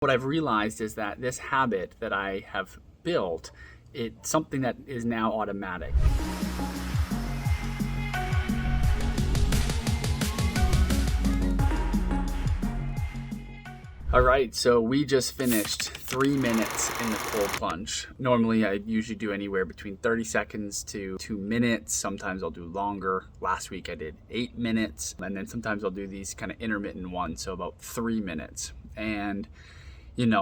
What I've realized is that this habit that I have built, it's something that is now automatic. All right, so we just finished 3 minutes in the cold plunge. Normally I usually do anywhere between 30 seconds to 2 minutes. Sometimes I'll do longer. Last week I did 8 minutes, and then sometimes I'll do these kind of intermittent ones, so about 3 minutes. And in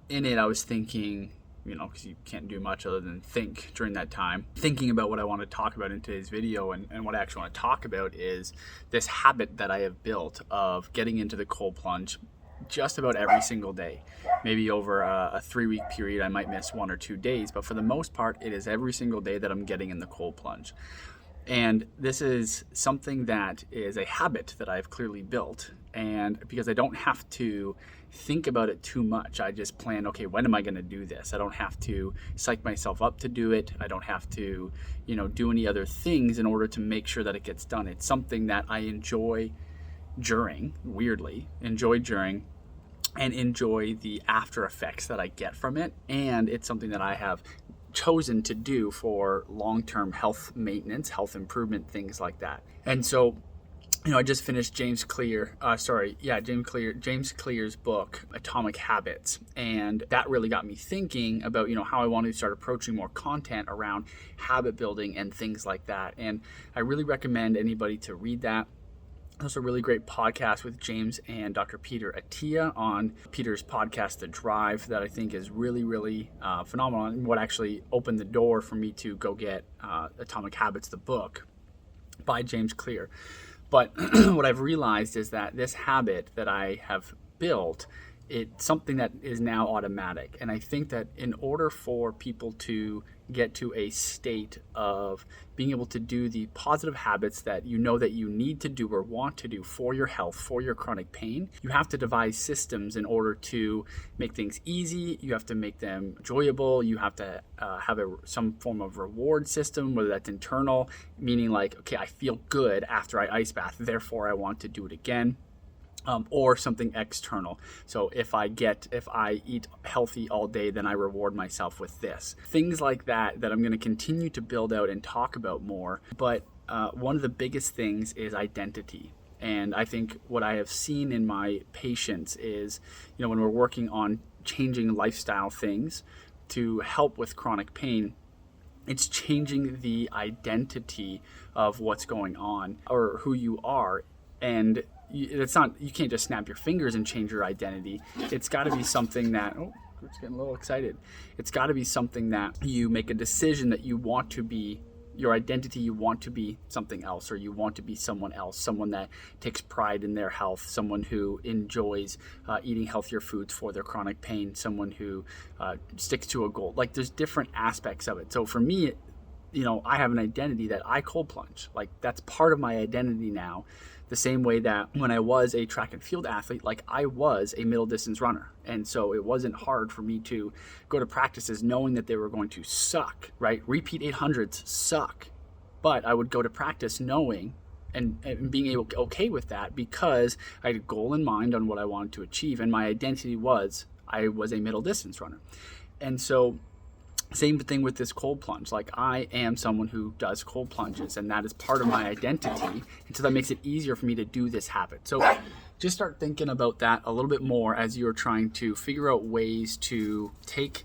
it I was thinking, because you can't do much other than think during that time, thinking about what I want to talk about in today's video. And what I actually want to talk about is this habit that I have built of getting into the cold plunge just about every single day. Maybe over a 3-week period I might miss 1 or 2 days, but for the most part it is every single day that I'm getting in the cold plunge. And this is something that is a habit that I've clearly built, and because I don't have to think about it too much, I just plan, okay, when am I going to do this? I don't have to psych myself up to do it. I don't have to do any other things in order to make sure that it gets done. It's something that I enjoy during, and enjoy the after effects that I get from it. And it's something that I have chosen to do for long-term health maintenance, health improvement, things like that. And so, I just finished James Clear's book, Atomic Habits. And that really got me thinking about, how I want to start approaching more content around habit building and things like that. And I really recommend anybody to read that. There's a really great podcast with James and Dr. Peter Attia on Peter's podcast, The Drive, that I think is really, really phenomenal, and what actually opened the door for me to go get Atomic Habits, the book by James Clear. But what I've realized is that this habit that I have built, it's something that is now automatic. And I think that in order for people to get to a state of being able to do the positive habits that that you need to do or want to do for your health, for your chronic pain, you have to devise systems in order to make things easy. You have to make them enjoyable. You have to have some form of reward system, whether that's internal, meaning like, okay, I feel good after I ice bath, therefore I want to do it again. Or something external. So if I eat healthy all day, then I reward myself with this. Things like that I'm going to continue to build out and talk about more. But one of the biggest things is identity. And I think what I have seen in my patients is, when we're working on changing lifestyle things to help with chronic pain, it's changing the identity of what's going on or who you are. And you can't just snap your fingers and change your identity. It's got to be something that, it's getting a little excited. It's got to be something that you make a decision that you want to be, your identity, you want to be something else, or you want to be someone else, someone that takes pride in their health, someone who enjoys eating healthier foods for their chronic pain, someone who sticks to a goal. Like, there's different aspects of it. So for me, I have an identity that I cold plunge. Like, that's part of my identity now. The same way that when I was a track and field athlete, like, I was a middle distance runner. And so it wasn't hard for me to go to practices knowing that they were going to suck, right? Repeat 800s suck. But I would go to practice knowing and being okay with that, because I had a goal in mind on what I wanted to achieve. And my identity was, I was a middle distance runner. And so same thing with this cold plunge. Like, I am someone who does cold plunges, and that is part of my identity. And so that makes it easier for me to do this habit. So just start thinking about that a little bit more as you're trying to figure out ways to take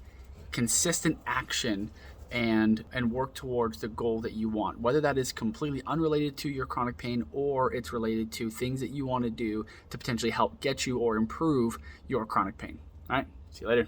consistent action and work towards the goal that you want, whether that is completely unrelated to your chronic pain or it's related to things that you want to do to potentially help get you or improve your chronic pain. All right, see you later.